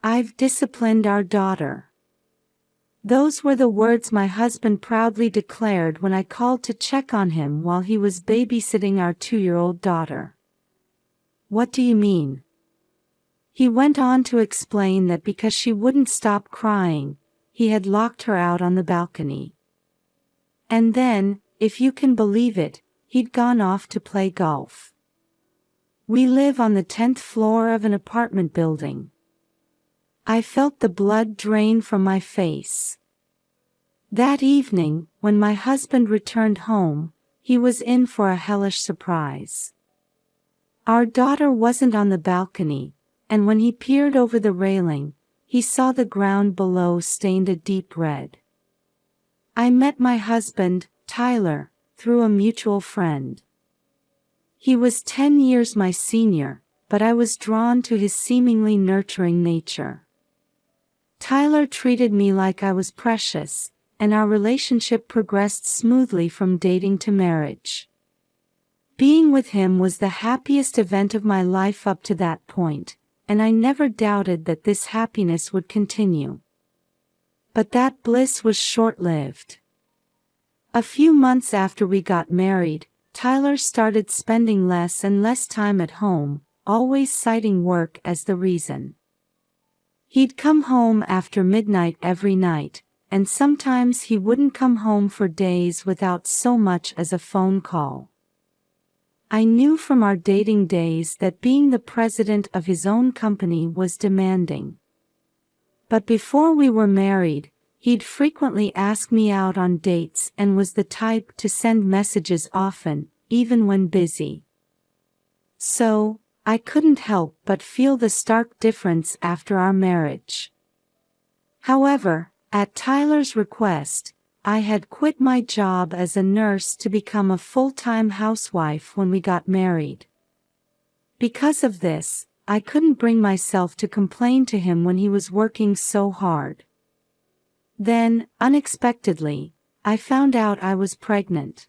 "I've disciplined our daughter." Those were the words my husband proudly declared when I called to check on him while he was babysitting our 2-year-old daughter. "What do you mean?" He went on to explain that because she wouldn't stop crying, he had locked her out on the balcony. And then, if you can believe it, he'd gone off to play golf. We live on the 10th floor of an apartment building. I felt the blood drain from my face. That evening, when my husband returned home, he was in for a hellish surprise. Our daughter wasn't on the balcony, and when he peered over the railing, he saw the ground below stained a deep red. I met my husband, Tyler, through a mutual friend. He was 10 years my senior, but I was drawn to his seemingly nurturing nature. Tyler treated me like I was precious, and our relationship progressed smoothly from dating to marriage. Being with him was the happiest event of my life up to that point, and I never doubted that this happiness would continue. But that bliss was short-lived. A few months after we got married, Tyler started spending less and less time at home, always citing work as the reason. He'd come home after midnight every night, and sometimes he wouldn't come home for days without so much as a phone call. I knew from our dating days that being the president of his own company was demanding. But before we were married, he'd frequently ask me out on dates and was the type to send messages often, even when busy. So, I couldn't help but feel the stark difference after our marriage. However, at Tyler's request, I had quit my job as a nurse to become a full-time housewife when we got married. Because of this, I couldn't bring myself to complain to him when he was working so hard. Then, unexpectedly, I found out I was pregnant.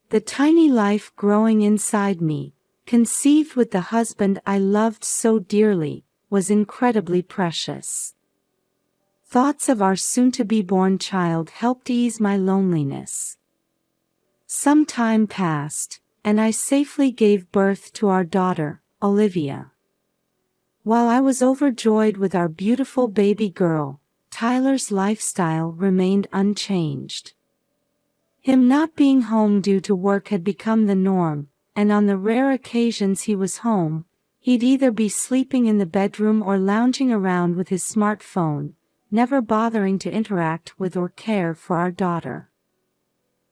The tiny life growing inside me, conceived with the husband I loved so dearly, was incredibly precious. Thoughts of our soon-to-be-born child helped ease my loneliness. Some time passed, and I safely gave birth to our daughter, Olivia. While I was overjoyed with our beautiful baby girl, Tyler's lifestyle remained unchanged. Him not being home due to work had become the norm, and on the rare occasions he was home, he'd either be sleeping in the bedroom or lounging around with his smartphone, never bothering to interact with or care for our daughter.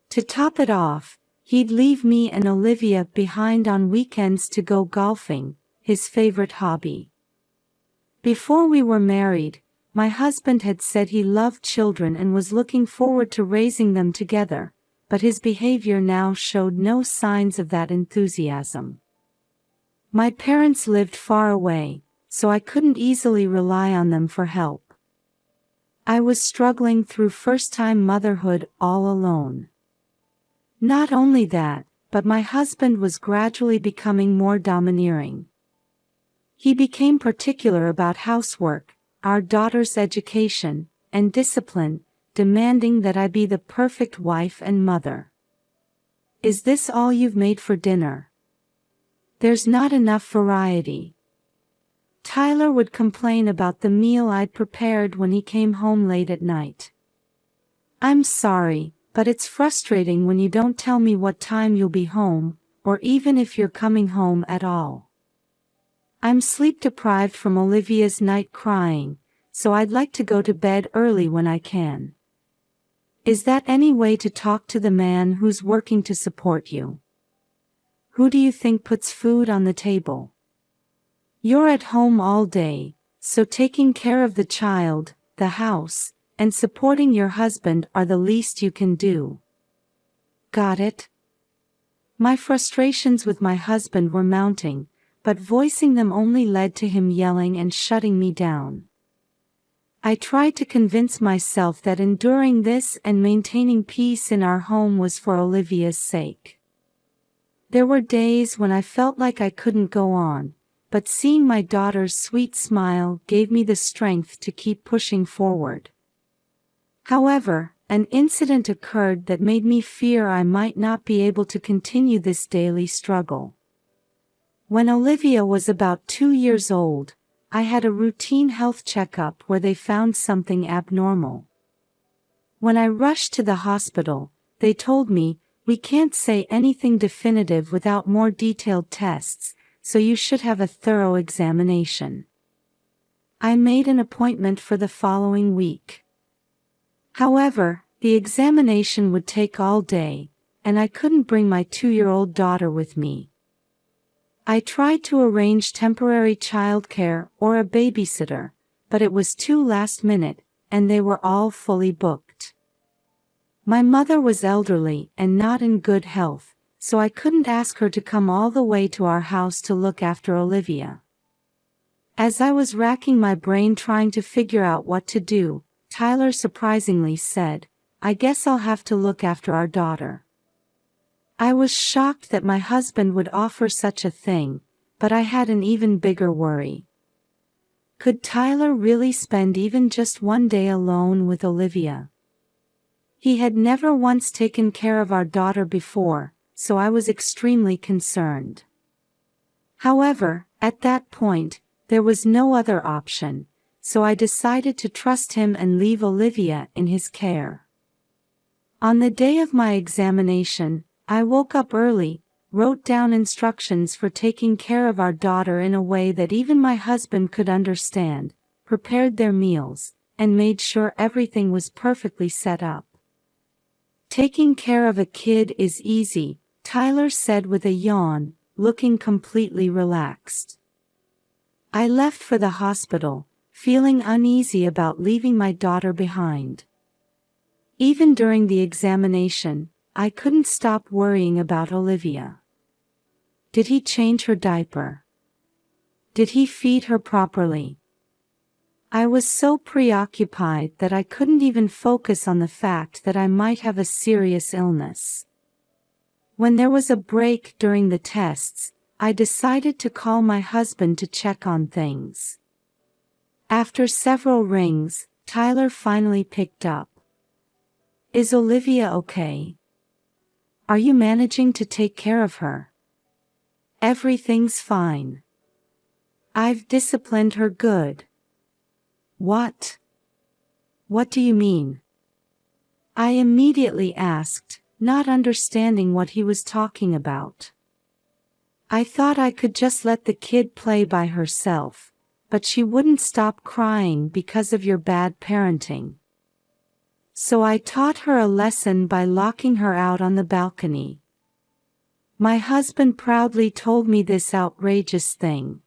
To top it off, he'd leave me and Olivia behind on weekends to go golfing, his favorite hobby. Before we were married, my husband had said he loved children and was looking forward to raising them together, but his behavior now showed no signs of that enthusiasm. My parents lived far away, so I couldn't easily rely on them for help. I was struggling through first-time motherhood all alone. Not only that, but my husband was gradually becoming more domineering. He became particular about housework, our daughter's education, and discipline, demanding that I be the perfect wife and mother. "Is this all you've made for dinner? There's not enough variety." Tyler would complain about the meal I'd prepared when he came home late at night. "I'm sorry, but it's frustrating when you don't tell me what time you'll be home, or even if you're coming home at all. I'm sleep-deprived from Olivia's night crying, so I'd like to go to bed early when I can. Is that any way to talk to the man who's working to support you? Who do you think puts food on the table? You're at home all day, so taking care of the child, the house, and supporting your husband are the least you can do. Got it?" My frustrations with my husband were mounting, but voicing them only led to him yelling and shutting me down. I tried to convince myself that enduring this and maintaining peace in our home was for Olivia's sake. There were days when I felt like I couldn't go on, but seeing my daughter's sweet smile gave me the strength to keep pushing forward. However, an incident occurred that made me fear I might not be able to continue this daily struggle. When Olivia was about 2 years old, I had a routine health checkup where they found something abnormal. When I rushed to the hospital, they told me, "We can't say anything definitive without more detailed tests, so you should have a thorough examination." I made an appointment for the following week. However, the examination would take all day, and I couldn't bring my 2-year-old daughter with me. I tried to arrange temporary childcare or a babysitter, but it was too last minute, and they were all fully booked. My mother was elderly and not in good health, so I couldn't ask her to come all the way to our house to look after Olivia. As I was racking my brain trying to figure out what to do, Tyler surprisingly said, "I guess I'll have to look after our daughter." I was shocked that my husband would offer such a thing, but I had an even bigger worry. Could Tyler really spend even just one day alone with Olivia? He had never once taken care of our daughter before, so I was extremely concerned. However, at that point, there was no other option, so I decided to trust him and leave Olivia in his care. On the day of my examination, I woke up early, wrote down instructions for taking care of our daughter in a way that even my husband could understand, prepared their meals, and made sure everything was perfectly set up. "Taking care of a kid is easy," Tyler said with a yawn, looking completely relaxed. I left for the hospital, feeling uneasy about leaving my daughter behind. Even during the examination, I couldn't stop worrying about Olivia. Did he change her diaper? Did he feed her properly? I was so preoccupied that I couldn't even focus on the fact that I might have a serious illness. When there was a break during the tests, I decided to call my husband to check on things. After several rings, Tyler finally picked up. "Is Olivia okay? Are you managing to take care of her?" "Everything's fine. I've disciplined her good." "What? What do you mean?" I immediately asked, not understanding what he was talking about. I thought I could just let the kid play by herself, but she wouldn't stop crying because of your bad parenting. So I taught her a lesson by locking her out on the balcony. My husband proudly told me this outrageous thing.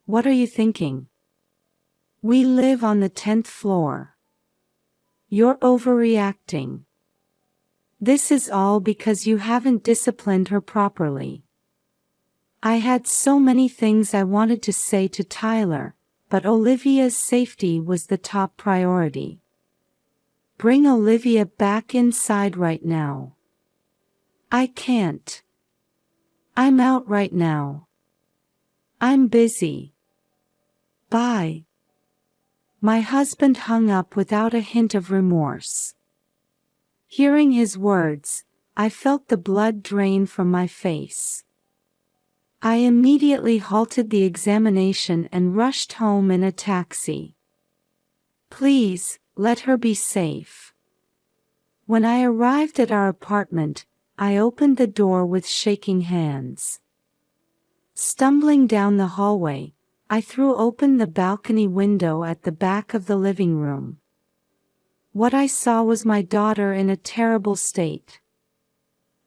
"What are you thinking? We live on the 10th floor. You're overreacting. This is all because you haven't disciplined her properly." I had so many things I wanted to say to Tyler, but Olivia's safety was the top priority. "Bring Olivia back inside right now." "I can't. I'm out right now. I'm busy. Bye." My husband hung up without a hint of remorse. Hearing his words, I felt the blood drain from my face. I immediately halted the examination and rushed home in a taxi. "Please, let her be safe." When I arrived at our apartment, I opened the door with shaking hands. Stumbling down the hallway, I threw open the balcony window at the back of the living room. What I saw was my daughter in a terrible state.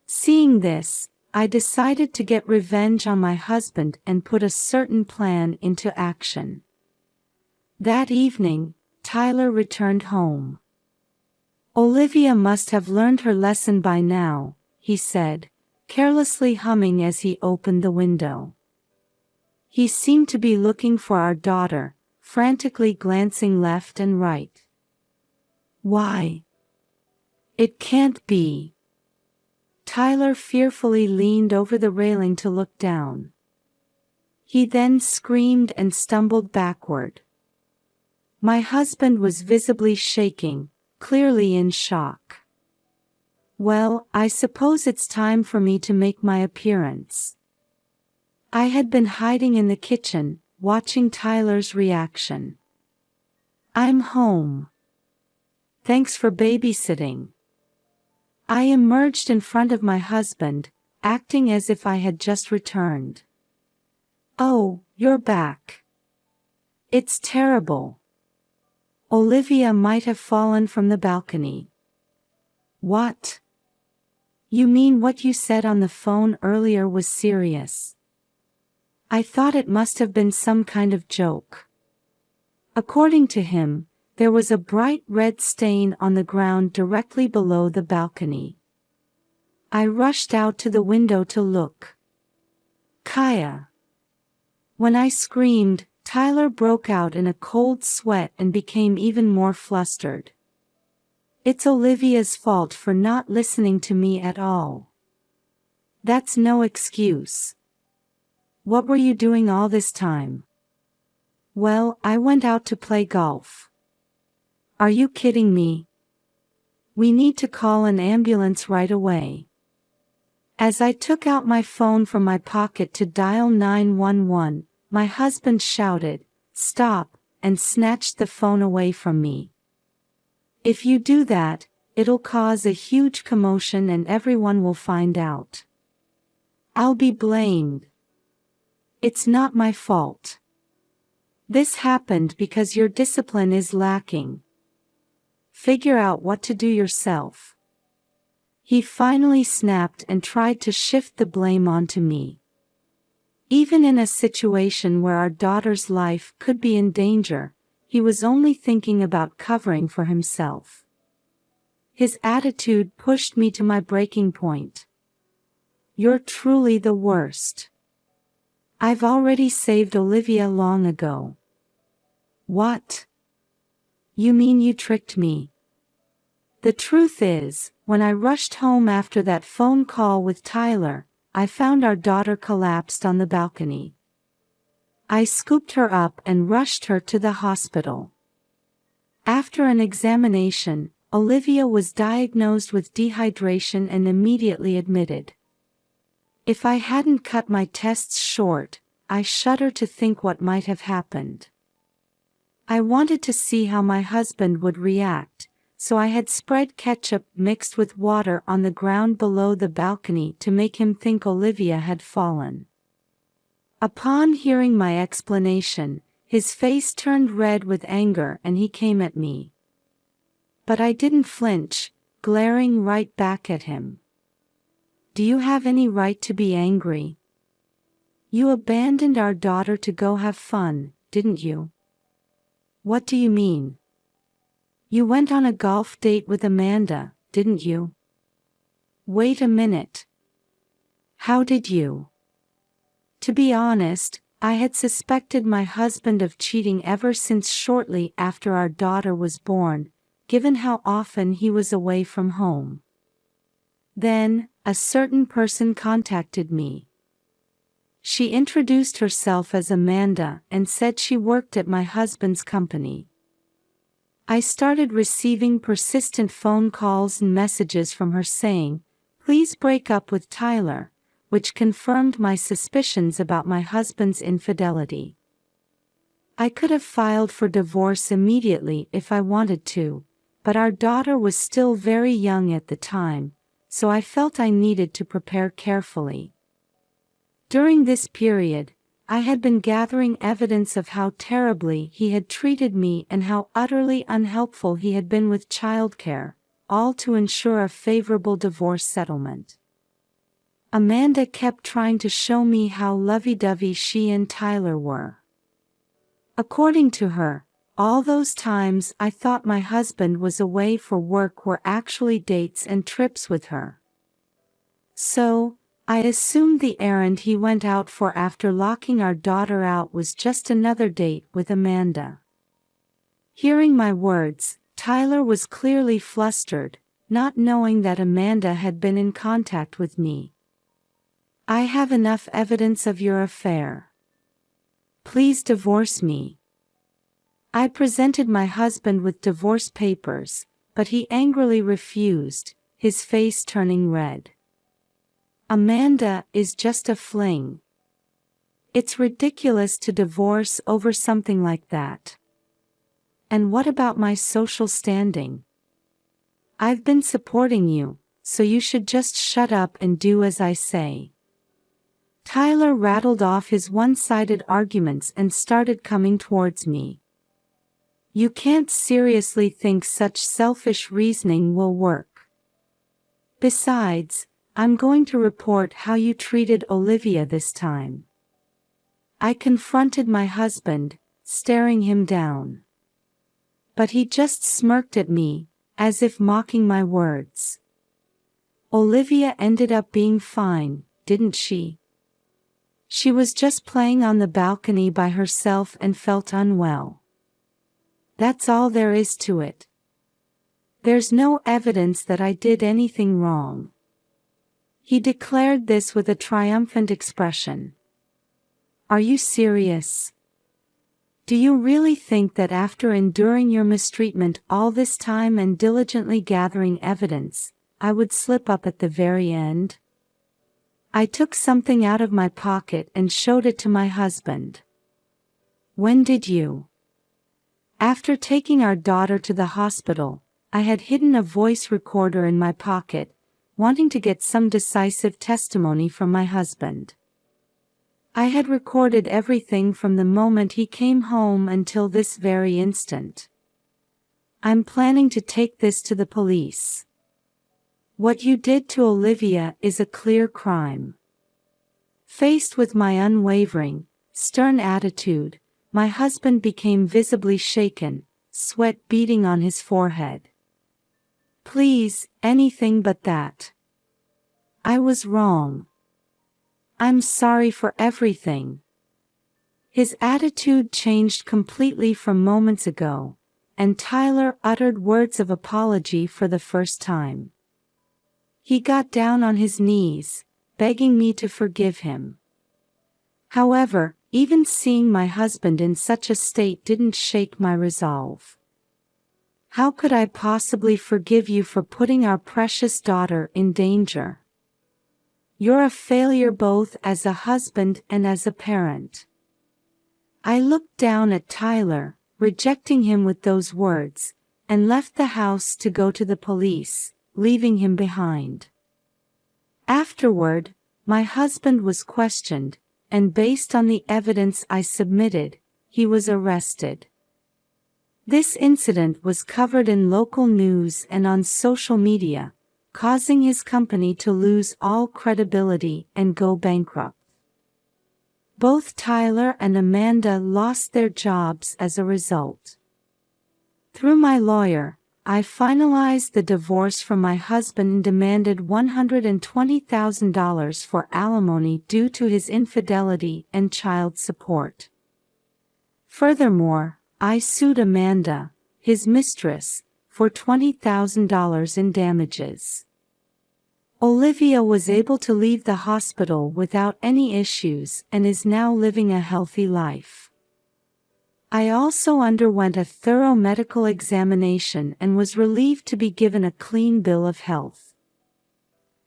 Seeing this, I decided to get revenge on my husband and put a certain plan into action. That evening, Tyler returned home. "Olivia must have learned her lesson by now," he said, carelessly humming as he opened the window. He seemed to be looking for our daughter, frantically glancing left and right. "Why? It can't be." Tyler fearfully leaned over the railing to look down. He then screamed and stumbled backward. My husband was visibly shaking, clearly in shock. Well, I suppose it's time for me to make my appearance. I had been hiding in the kitchen, watching Tyler's reaction. I'm home. Thanks for babysitting. I emerged in front of my husband, acting as if I had just returned. Oh, you're back. It's terrible. Olivia might have fallen from the balcony. What? You mean what you said on the phone earlier was serious? I thought it must have been some kind of joke. According to him, there was a bright red stain on the ground directly below the balcony. I rushed out to the window to look. Kaya. When I screamed, Tyler broke out in a cold sweat and became even more flustered. It's Olivia's fault for not listening to me at all. That's no excuse. What were you doing all this time? Well, I went out to play golf. Are you kidding me? We need to call an ambulance right away. As I took out my phone from my pocket to dial 911, my husband shouted, "Stop," and snatched the phone away from me. If you do that, it'll cause a huge commotion and everyone will find out. I'll be blamed. It's not my fault. This happened because your discipline is lacking. Figure out what to do yourself. He finally snapped and tried to shift the blame onto me. Even in a situation where our daughter's life could be in danger, he was only thinking about covering for himself. His attitude pushed me to my breaking point. You're truly the worst. I've already saved Olivia long ago. What? You mean you tricked me? The truth is, when I rushed home after that phone call with Tyler, I found our daughter collapsed on the balcony. I scooped her up and rushed her to the hospital. After an examination, Olivia was diagnosed with dehydration and immediately admitted. If I hadn't cut my tests short, I shudder to think what might have happened. I wanted to see how my husband would react, so I had spread ketchup mixed with water on the ground below the balcony to make him think Olivia had fallen. Upon hearing my explanation, his face turned red with anger and he came at me. But I didn't flinch, glaring right back at him. Do you have any right to be angry? You abandoned our daughter to go have fun, didn't you? What do you mean? You went on a golf date with Amanda, didn't you? Wait a minute. How did you? To be honest, I had suspected my husband of cheating ever since shortly after our daughter was born, given how often he was away from home. Then, a certain person contacted me. She introduced herself as Amanda and said she worked at my husband's company. I started receiving persistent phone calls and messages from her saying, "Please break up with Tyler," which confirmed my suspicions about my husband's infidelity. I could have filed for divorce immediately if I wanted to, but our daughter was still very young at the time, so I felt I needed to prepare carefully. During this period, I had been gathering evidence of how terribly he had treated me and how utterly unhelpful he had been with childcare, all to ensure a favorable divorce settlement. Amanda kept trying to show me how lovey-dovey she and Tyler were. According to her, all those times I thought my husband was away for work were actually dates and trips with her. So, I assumed the errand he went out for after locking our daughter out was just another date with Amanda. Hearing my words, Tyler was clearly flustered, not knowing that Amanda had been in contact with me. I have enough evidence of your affair. Please divorce me. I presented my husband with divorce papers, but he angrily refused, his face turning red. Amanda, is just a fling. It's ridiculous to divorce over something like that. And what about my social standing? I've been supporting you, so you should just shut up and do as I say. Tyler rattled off his one-sided arguments and started coming towards me. You can't seriously think such selfish reasoning will work. Besides, I'm going to report how you treated Olivia this time. I confronted my husband, staring him down. But he just smirked at me, as if mocking my words. Olivia ended up being fine, didn't she? She was just playing on the balcony by herself and felt unwell. That's all there is to it. There's no evidence that I did anything wrong. He declared this with a triumphant expression. Are you serious? Do you really think that after enduring your mistreatment all this time and diligently gathering evidence, I would slip up at the very end? I took something out of my pocket and showed it to my husband. When did you? After taking our daughter to the hospital, I had hidden a voice recorder in my pocket, wanting to get some decisive testimony from my husband. I had recorded everything from the moment he came home until this very instant. I'm planning to take this to the police. What you did to Olivia is a clear crime. Faced with my unwavering, stern attitude, my husband became visibly shaken, sweat beading on his forehead. Please, anything but that. I was wrong. I'm sorry for everything. His attitude changed completely from moments ago, and Tyler uttered words of apology for the first time. He got down on his knees, begging me to forgive him. However, even seeing my husband in such a state didn't shake my resolve. How could I possibly forgive you for putting our precious daughter in danger? You're a failure both as a husband and as a parent. I looked down at Tyler, rejecting him with those words, and left the house to go to the police, leaving him behind. Afterward, my husband was questioned, and based on the evidence I submitted, he was arrested. This incident was covered in local news and on social media, causing his company to lose all credibility and go bankrupt. Both Tyler and Amanda lost their jobs as a result. Through my lawyer, I finalized the divorce from my husband and demanded $120,000 for alimony due to his infidelity and child support. Furthermore, I sued Amanda, his mistress, for $20,000 in damages. Olivia was able to leave the hospital without any issues and is now living a healthy life. I also underwent a thorough medical examination and was relieved to be given a clean bill of health.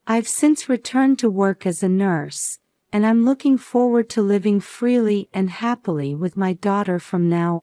I've since returned to work as a nurse, and I'm looking forward to living freely and happily with my daughter from now